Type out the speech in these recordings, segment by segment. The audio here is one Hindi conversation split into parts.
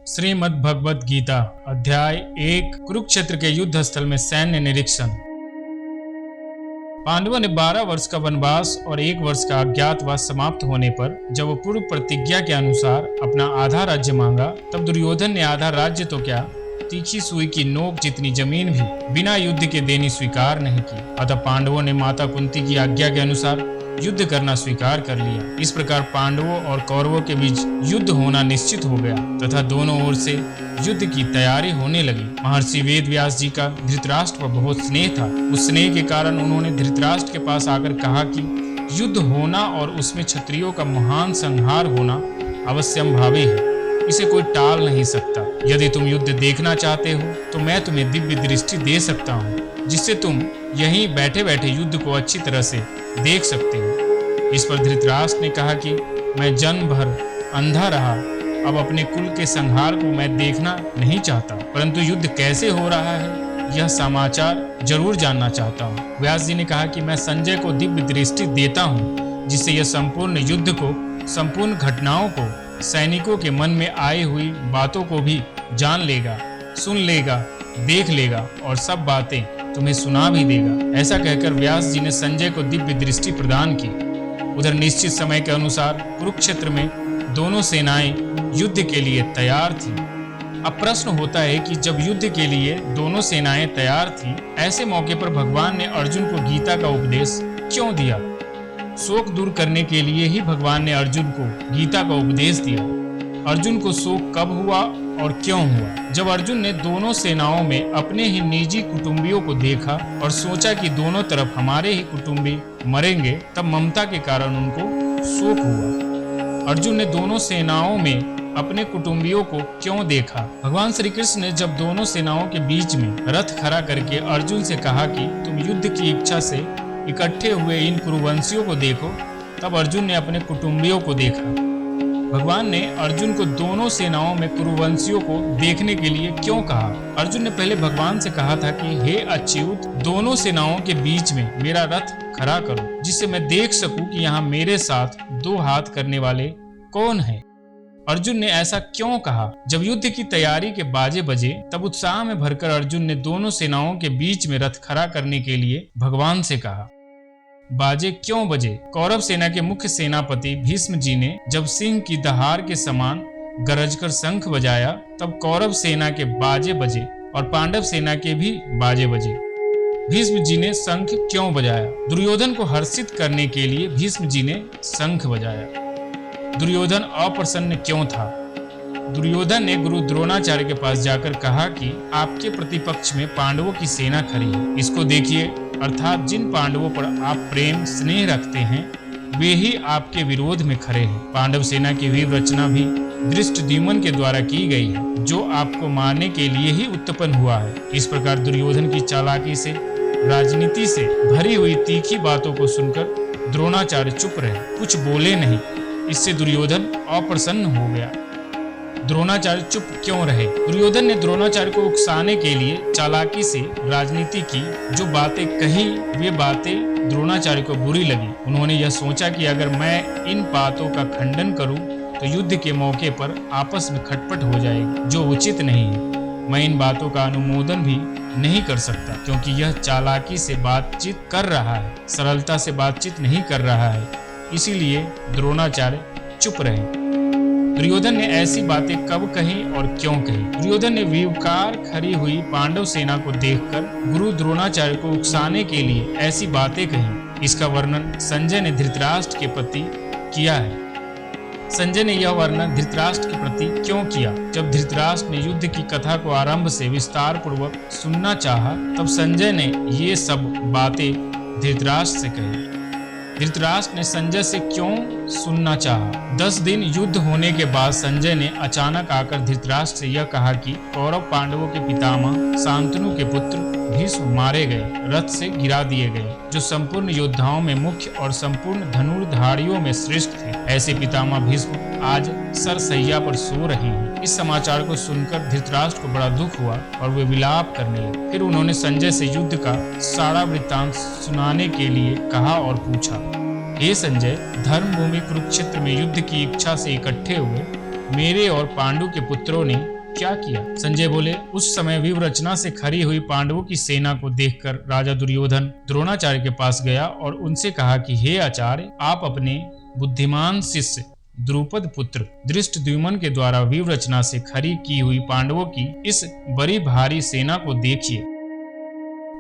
श्रीमद् भगवद गीता अध्याय 1 कुरुक्षेत्र के युद्ध स्थल में सैन्य निरीक्षण। पांडवों ने 12 वर्ष का वनवास और 1 वर्ष का अज्ञातवास समाप्त होने पर जब वो पूर्व प्रतिज्ञा के अनुसार अपना आधा राज्य मांगा, तब दुर्योधन ने आधा राज्य तो क्या, तीखी सुई की नोक जितनी जमीन भी बिना युद्ध के देनी स्वीकार नहीं की। अतः पांडवों ने माता कुंती की आज्ञा के अनुसार युद्ध करना स्वीकार कर लिया। इस प्रकार पांडवों और कौरवों के बीच युद्ध होना निश्चित हो गया तथा दोनों ओर से युद्ध की तैयारी होने लगी। महर्षि वेद व्यास जी का धृतराष्ट्र पर बहुत स्नेह था। उस स्नेह के कारण उन्होंने धृतराष्ट्र के पास आकर कहा कि युद्ध होना और उसमें क्षत्रियों का महान संहार होना अवश्यंभावी है, इसे कोई टाल नहीं सकता। यदि तुम युद्ध देखना चाहते हो तो मैं तुम्हें दिव्य दृष्टि दे सकता हूँ, जिससे तुम यहीं बैठे बैठे युद्ध को अच्छी तरह से देख सकते हो। इस पर धृतराष्ट्र ने कहा कि मैं जन्म भर अंधा रहा, अब अपने कुल के संहार को मैं देखना नहीं चाहता, परंतु युद्ध कैसे हो रहा है यह समाचार जरूर जानना चाहता हूँ। व्यास जी ने कहा कि मैं संजय को दिव्य दृष्टि देता हूँ, जिससे यह संपूर्ण युद्ध को, संपूर्ण घटनाओं को, सैनिकों के मन में आई हुई बातों को भी जान लेगा, सुन लेगा, देख लेगा और सब बातें तुम्हें सुना भी देगा। ऐसा कहकर व्यास जी ने संजय को दिव्य दृष्टि प्रदान की। उधर निश्चित समय के अनुसार कुरुक्षेत्र में दोनों सेनाएं युद्ध के लिए तैयार थी। अब प्रश्न होता है कि जब युद्ध के लिए दोनों सेनाएं तैयार थी, ऐसे मौके पर भगवान ने अर्जुन को गीता का उपदेश क्यों दिया? शोक दूर करने के लिए ही भगवान ने अर्जुन को गीता का उपदेश दिया। अर्जुन को शोक कब हुआ और क्यों हुआ? जब अर्जुन ने दोनों सेनाओं में अपने ही निजी कुटुंबियों को देखा और सोचा कि दोनों तरफ हमारे ही कुटुंबी मरेंगे, तब ममता के कारण उनको शोक हुआ। अर्जुन ने दोनों सेनाओं में अपने कुटुंबियों को क्यों देखा? भगवान श्री कृष्ण ने जब दोनों सेनाओं के बीच में रथ खड़ा करके अर्जुन से कहा कि तुम युद्ध की इच्छा से इकट्ठे हुए इन कुरुवंशियों को देखो, तब अर्जुन ने अपने कुटुंबियों को देखा। भगवान ने अर्जुन को दोनों सेनाओं में कुरुवंशियों को देखने के लिए क्यों कहा? अर्जुन ने पहले भगवान से कहा था कि हे अच्युत, दोनों सेनाओं के बीच में मेरा रथ खड़ा करो, जिससे मैं देख सकूं कि यहाँ मेरे साथ 2 हाथ करने वाले कौन हैं। अर्जुन ने ऐसा क्यों कहा? जब युद्ध की तैयारी के बाजे बजे, तब उत्साह में भरकर अर्जुन ने दोनों सेनाओं के बीच में रथ खड़ा करने के लिए भगवान से कहा। बाजे क्यों बजे? कौरव सेना के मुख्य सेनापति भीष्म जी ने जब सिंह की दहाड़ के समान गरजकर शंख बजाया, तब कौरव सेना के बाजे बजे और पांडव सेना के भी बाजे बजे। भीष्म जी ने शंख क्यों बजाया? दुर्योधन को हर्षित करने के लिए भीष्म जी ने शंख बजाया। दुर्योधन अप्रसन्न क्यों था? दुर्योधन ने गुरु द्रोणाचार्य के पास जाकर कहा कि आपके प्रतिपक्ष में पांडवों की सेना खड़ी है, इसको देखिए। अर्थात जिन पांडवों पर आप प्रेम स्नेह रखते हैं, वे ही आपके विरोध में खड़े हैं। पांडव सेना की वीर रचना भी धृष्टद्युम्न के द्वारा की गई है, जो आपको मारने के लिए ही उत्पन्न हुआ है। इस प्रकार दुर्योधन की चालाकी से, राजनीति से भरी हुई तीखी बातों को सुनकर द्रोणाचार्य चुप रहे, कुछ बोले नहीं। इससे दुर्योधन अप्रसन्न हो गया। द्रोणाचार्य चुप क्यों रहे? दुर्योधन ने द्रोणाचार्य को उकसाने के लिए चालाकी से राजनीति की। जो बातें कही वे बातें द्रोणाचार्य को बुरी लगी। उन्होंने यह सोचा कि अगर मैं इन बातों का खंडन करूं तो युद्ध के मौके पर आपस में खटपट हो जाएगी, जो उचित नहीं है। मैं इन बातों का अनुमोदन भी नहीं कर सकता, क्योंकि यह चालाकी से बातचीत कर रहा है, सरलता से बातचीत नहीं कर रहा है। इसीलिए द्रोणाचार्य चुप रहे। दुर्योधन ने ऐसी बातें कब कही और क्यों कही? दुर्योधन ने विवकार खड़ी हुई पांडव सेना को देखकर गुरु द्रोणाचार्य को उकसाने के लिए ऐसी बातें कही। इसका वर्णन संजय ने धृतराष्ट्र के प्रति किया है। संजय ने यह वर्णन धृतराष्ट्र के प्रति क्यों किया? जब धृतराष्ट्र ने युद्ध की कथा को आरंभ से विस्तार पूर्वक सुनना चाहा, तब संजय ने ये सब बातें धृतराष्ट्र से कही। धृतराष्ट्र ने संजय से क्यों सुनना चाहा? 10 दिन युद्ध होने के बाद संजय ने अचानक आकर धृतराष्ट्र से यह कहा कि कौरव पांडवों के पितामह शांतनु के पुत्र भीष्म मारे गए, रथ से गिरा दिए गए, जो संपूर्ण योद्धाओं में मुख्य और संपूर्ण धनुर्धारियों में श्रेष्ठ थे। ऐसे पितामह भीष्म आज सरसैया पर सो रहे हैं। इस समाचार को सुनकर धृतराष्ट्र को बड़ा दुख हुआ और वे विलाप करने लगे। फिर उन्होंने संजय से युद्ध का सारा वृत्तांत सुनाने के लिए कहा और पूछा, हे संजय, धर्मभूमि कुरुक्षेत्र में युद्ध की इच्छा से इकट्ठे हुए मेरे और पांडु के पुत्रों ने क्या किया? संजय बोले, उस समय व्यूहरचना से खड़ी हुई पांडवों की सेना को देखकर राजा दुर्योधन द्रोणाचार्य के पास गया और उनसे कहा कि हे आचार्य, आप अपने बुद्धिमान शिष्य द्रुपद पुत्र धृष्टद्युम्न के द्वारा व्यूहरचना से खड़ी की हुई पांडवों की इस बड़ी भारी सेना को देखिए।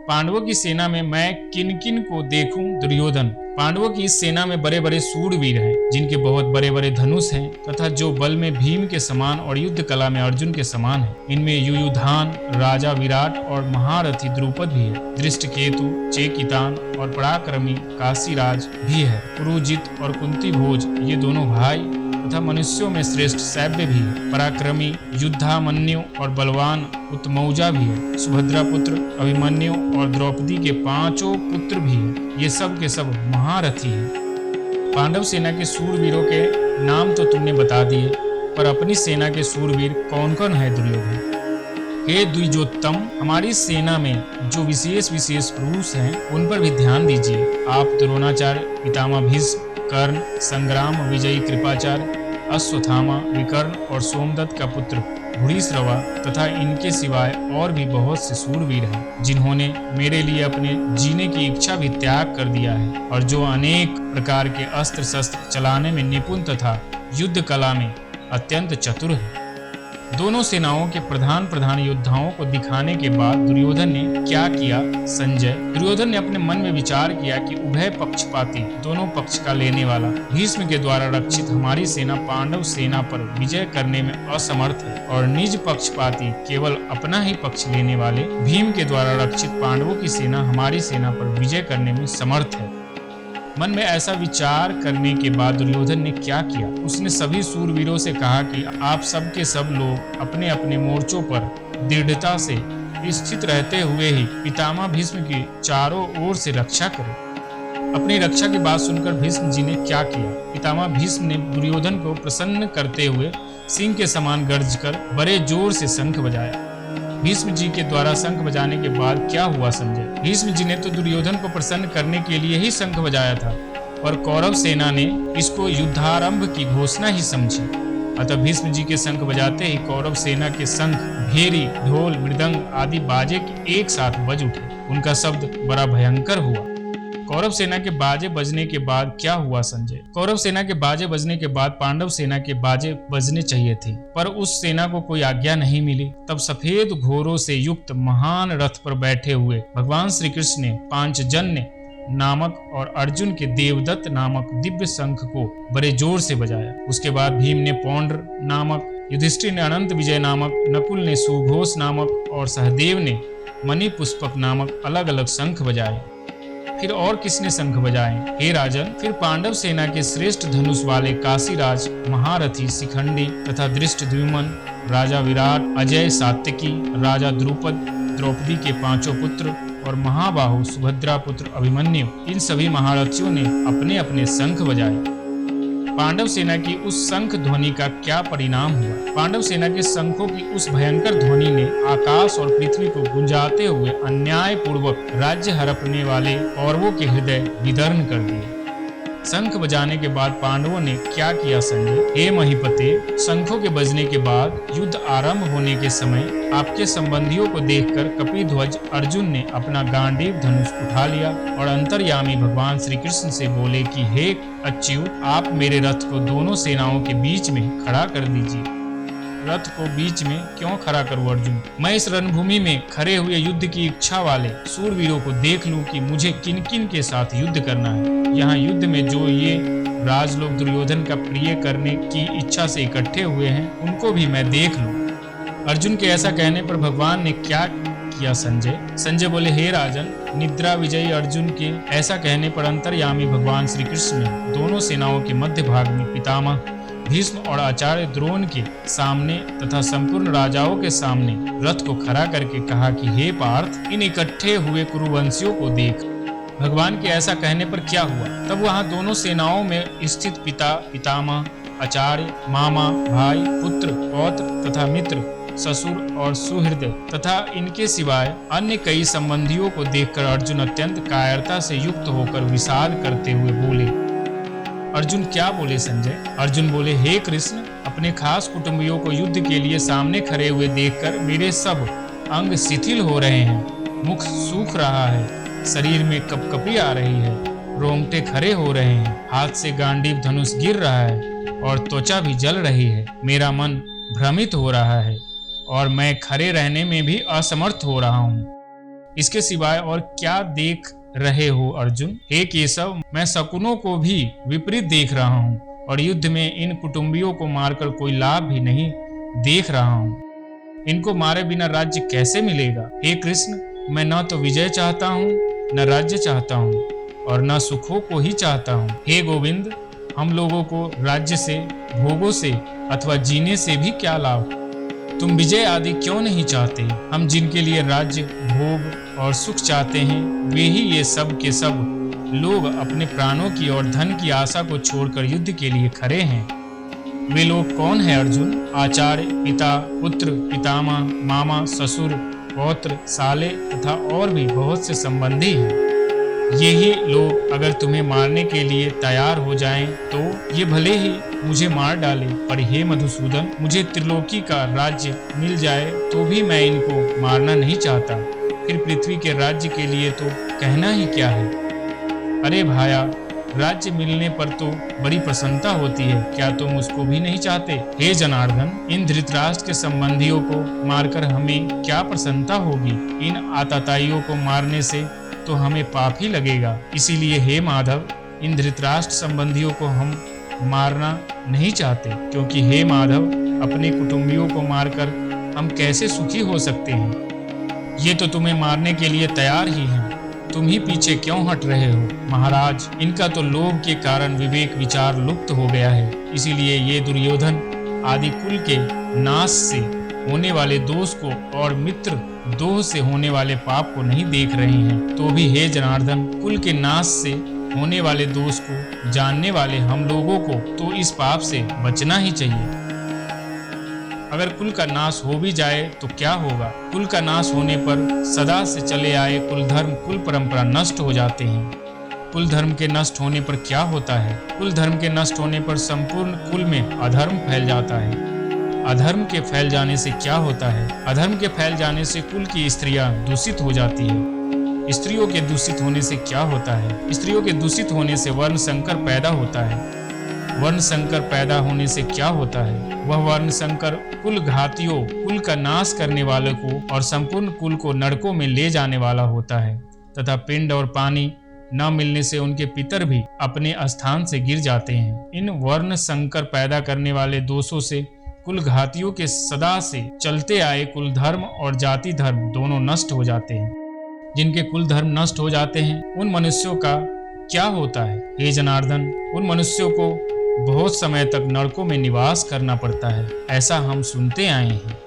पांडवों की सेना में मैं किन किन को देखूं? दुर्योधन, पांडवों की इस सेना में बड़े बड़े सूरवीर हैं, जिनके बहुत बड़े बड़े धनुष हैं तथा जो बल में भीम के समान और युद्ध कला में अर्जुन के समान है। इनमें युयुधान, राजा विराट और महारथी द्रुपद भी है। दृष्टकेतु, चेकितान और पराक्रमी काशीराज भी है। पुरुजित और कुंती भोज ये दोनों भाई तथा मनुष्यों में श्रेष्ठ सैव्य भी है। पराक्रमी युद्धामन्यु और बलवान उत्मौजा भी है। सुभद्रा पुत्र अभिमन्यु और द्रौपदी के 5 पुत्र भी है। ये सब के सब महारथी हैं। पांडव सेना के सूरवीरों के नाम तो तुमने बता दिए, पर अपनी सेना के सूरवीर कौन कौन है दुर्योधन? हे द्विजोत्तम, हमारी सेना में जो विशेष विशेष पुरुष हैं उन पर भी ध्यान दीजिए। आप द्रोणाचार्य, पितामह भीष्म, कर्ण, संग्राम विजयी कृपाचार्य, अश्वत्थामा, विकर्ण और सोमदत्त का पुत्र भूरिश्रवा तथा इनके सिवाय और भी बहुत से सूरवीर हैं, जिन्होंने मेरे लिए अपने जीने की इच्छा भी त्याग कर दिया है और जो अनेक प्रकार के अस्त्र शस्त्र चलाने में निपुण तथा युद्ध कला में अत्यंत चतुर हैं। दोनों सेनाओं के प्रधान योद्धाओं को दिखाने के बाद दुर्योधन ने क्या किया? संजय, दुर्योधन ने अपने मन में विचार किया कि उभय पक्षपाती, दोनों पक्ष का लेने वाला भीष्म के द्वारा रक्षित हमारी सेना पांडव सेना पर विजय करने में असमर्थ है और निज पक्षपाती, केवल अपना ही पक्ष लेने वाले भीम के द्वारा रक्षित पांडवों की सेना हमारी सेना पर विजय करने में समर्थ है। मन में ऐसा विचार करने के बाद दुर्योधन ने क्या किया? उसने सभी सूरवीरों से कहा कि आप सब के सब लोग अपने अपने मोर्चों पर दृढ़ता से स्थित रहते हुए ही पितामह भीष्म की चारों ओर से रक्षा करें। अपनी रक्षा की बात सुनकर भीष्म जी ने क्या किया? पितामह भीष्म ने दुर्योधन को प्रसन्न करते हुए सिंह के समान गर्जकर बड़े जोर से शंख बजाया। भीष्म जी के द्वारा शंख बजाने के बाद क्या हुआ संजय? भीष्म जी ने तो दुर्योधन को प्रसन्न करने के लिए ही शंख बजाया था, पर कौरव सेना ने इसको युद्धारंभ की घोषणा ही समझी। अतः भीष्म जी के शंख बजाते ही कौरव सेना के शंख, भेरी, ढोल, मृदंग आदि बाजे एक साथ बज उठे। उनका शब्द बड़ा भयंकर हुआ। कौरव सेना के बाजे बजने के बाद क्या हुआ संजय? कौरव सेना के बाजे बजने के बाद पांडव सेना के बाजे बजने चाहिए थे, पर उस सेना को कोई आज्ञा नहीं मिली। तब सफेद घोड़ों से युक्त महान रथ पर बैठे हुए भगवान श्री कृष्ण ने पांचजन्य नामक और अर्जुन के देवदत्त नामक दिव्य शंख को बड़े जोर से बजाया। उसके बाद भीम ने पौंड्र नामक, युधिष्ठिर ने अनंत विजय नामक, नकुल ने सुघोष नामक और सहदेव ने मणि पुष्पक नामक अलग अलग शंख बजाए। फिर और किसने शंख बजाए? हे राजन, फिर पांडव सेना के श्रेष्ठ धनुष वाले काशीराज, महारथी शिखंडी तथा धृष्टद्युम्न, राजा विराट, अजय सात्यकी, राजा द्रुपद, द्रौपदी के 5 पुत्र और महाबाहु सुभद्रा पुत्र अभिमन्यु, इन सभी महारथियों ने अपने अपने शंख बजाए। पांडव सेना की उस शंख ध्वनि का क्या परिणाम हुआ? पांडव सेना के शंखों की उस भयंकर ध्वनि ने आकाश और पृथ्वी को गुंजाते हुए अन्याय पूर्वक राज्य हड़पने वाले कौरवों के हृदय विदीर्ण कर दिए। शंख बजाने के बाद पांडवों ने क्या किया संजय? हे महीपते, शंखों के बजने के बाद युद्ध आरंभ होने के समय आपके संबंधियों को देखकर कपिध्वज अर्जुन ने अपना गांडीव धनुष उठा लिया और अंतर्यामी भगवान श्री कृष्ण से बोले कि हे अच्युत, आप मेरे रथ को दोनों सेनाओं के बीच में खड़ा कर दीजिए। रथ को बीच में क्यों खड़ा करूं अर्जुन? मैं इस रणभूमि में खड़े हुए युद्ध की इच्छा वाले सूरवीरों को देख लूं कि मुझे किन किन के साथ युद्ध करना है। यहाँ युद्ध में जो ये राजलोक दुर्योधन का प्रिय करने की इच्छा से इकट्ठे हुए हैं, उनको भी मैं देख लूं। अर्जुन के ऐसा कहने पर भगवान ने क्या किया संजय? संजय बोले, हे राजन, निद्रा विजयी अर्जुन के ऐसा कहने पर अंतर्यामी भगवान श्री कृष्ण ने दोनों सेनाओं के मध्य भाग में पितामह भीष्म और आचार्य द्रोण के सामने तथा संपूर्ण राजाओं के सामने रथ को खड़ा करके कहा कि हे पार्थ, इन इकट्ठे हुए कुरुवंशियों को देख। भगवान के ऐसा कहने पर क्या हुआ? तब वहां दोनों सेनाओं में स्थित पिता, पितामह, आचार्य, मामा, भाई, पुत्र, पौत्र तथा मित्र, ससुर और सुहृदय तथा इनके सिवाय अन्य कई संबंधियों को देखकर अर्जुन अत्यंत कायरता से युक्त होकर विषाद करते हुए बोले। अर्जुन क्या बोले संजय? अर्जुन बोले, हे कृष्ण, अपने खास कुटुंबियों को युद्ध के लिए सामने खड़े हुए देखकर मेरे सब अंग शिथिल हो रहे हैं। मुख सूख रहा है, शरीर में कपकपी आ रही है, रोंगटे खड़े हो रहे हैं, हाथ से गांडीव धनुष गिर रहा है और त्वचा भी जल रही है। मेरा मन भ्रमित हो रहा है और मैं खड़े रहने में भी असमर्थ हो रहा हूँ। इसके सिवाय और क्या देख रहे हो अर्जुन? हे केशव, मैं शकुनों को भी विपरीत देख रहा हूँ और युद्ध में इन कुटुंबियों को मारकर कोई लाभ भी नहीं देख रहा हूँ। इनको मारे बिना राज्य कैसे मिलेगा? हे कृष्ण, मैं न तो विजय चाहता हूँ, न राज्य चाहता हूँ और न सुखों को ही चाहता हूँ। हे गोविंद, हम लोगों को राज्य से, भोगों से अथवा जीने से भी क्या लाभ? तुम विजय आदि क्यों नहीं चाहते? हम जिनके लिए राज्य, भोग और सुख चाहते हैं, वे ही ये सब के सब लोग अपने प्राणों की और धन की आशा को छोड़कर युद्ध के लिए खड़े हैं। वे लोग कौन है अर्जुन? आचार्य, पिता, पुत्र, पितामह, मामा, ससुर, पौत्र, साले तथा और भी बहुत से संबंधी हैं। यही लोग अगर तुम्हें मारने के लिए तैयार हो जाएं तो ये भले ही मुझे मार डाले, पर हे मधुसूदन, मुझे त्रिलोकी का राज्य मिल जाए तो भी मैं इनको मारना नहीं चाहता। फिर पृथ्वी के राज्य के लिए तो कहना ही क्या है। अरे भाया, राज्य मिलने पर तो बड़ी प्रसन्नता होती है, क्या तुम उसको भी नहीं चाहते? हे जनार्दन, इन धृतराष्ट्र के संबंधियों को मारकर हमें क्या प्रसन्नता होगी? इन आतताइयों को मारने से तो हमें पाप ही लगेगा। इसीलिए हे माधव, इन धृतराष्ट्र संबंधियों को हम मारना नहीं चाहते, क्योंकि हे माधव, अपने कुटुंबियों को मारकर हम कैसे सुखी हो सकते हैं? ये तो तुम्हें मारने के लिए तैयार ही हैं। तुम ही पीछे क्यों हट रहे हो? महाराज, इनका तो लोभ के कारण विवेक विचार लुप्त हो गया है, इसीलिए ये दुर्योधन आदि कुल के नाश से होने वाले दोष को और मित्र दोह से होने वाले पाप को नहीं देख रहे हैं। तो भी हे जनार्दन, कुल के नाश से होने वाले दोष को जानने वाले हम लोगों को तो इस पाप से बचना ही चाहिए। अगर कुल का नाश हो भी जाए तो क्या होगा? कुल का नाश होने पर सदा से चले आए कुल धर्म, कुल परंपरा नष्ट हो जाते हैं। कुल धर्म के नष्ट होने पर क्या होता है? कुल धर्म के नष्ट होने पर संपूर्ण कुल में अधर्म फैल जाता है। अधर्म के फैल जाने से क्या होता है? अधर्म के फैल जाने से कुल की स्त्रियां दूषित हो जाती है। स्त्रियों के दूषित होने से क्या होता है? स्त्रियों के दूषित होने से वर्ण संकर पैदा होता है। वर्ण संकर पैदा होने से क्या होता है? वह वर्ण संकर कुल घातियों, कुल का नाश करने वालों को और संपूर्ण कुल को नरकों में ले जाने वाला होता है तथा पिंड और पानी न मिलने से उनके पितर भी अपने स्थान से गिर जाते हैं। इन वर्ण संकर पैदा करने वाले दोषों से कुल घातियों के सदा से चलते आए कुल धर्म और जाति धर्म दोनों नष्ट हो जाते हैं। जिनके कुल धर्म नष्ट हो जाते हैं, उन मनुष्यों का क्या होता है? हे जनार्दन, उन मनुष्यों को बहुत समय तक नरकों में निवास करना पड़ता है, ऐसा हम सुनते आए हैं।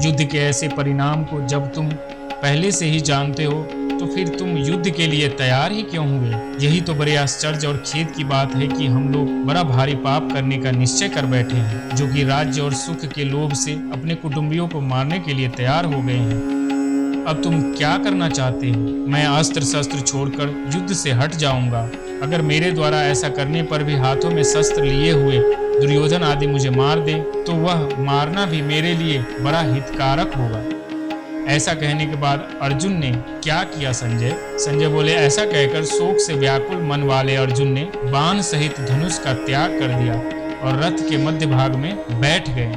युद्ध के ऐसे परिणाम को जब तुम पहले से ही जानते हो तो फिर तुम युद्ध के लिए तैयार ही क्यों हुए? यही तो बड़े आश्चर्य और खेद की बात है कि हम लोग बड़ा भारी पाप करने का निश्चय कर बैठे हैं, जो कि राज्य और सुख के लोभ से अपने कुटुंबियों को मारने के लिए तैयार हो गए हैं। अब तुम क्या करना चाहते हो? मैं अस्त्र शस्त्र छोड़कर युद्ध से हट जाऊंगा। अगर मेरे द्वारा ऐसा करने पर भी हाथों में शस्त्र लिए हुए दुर्योधन आदि मुझे मार दे तो वह मारना भी मेरे लिए बड़ा हितकारक होगा। ऐसा कहने के बाद अर्जुन ने क्या किया संजय? संजय बोले, ऐसा कहकर शोक से व्याकुल मन वाले अर्जुन ने बाण सहित धनुष का त्याग कर दिया और रथ के मध्य भाग में बैठ गए।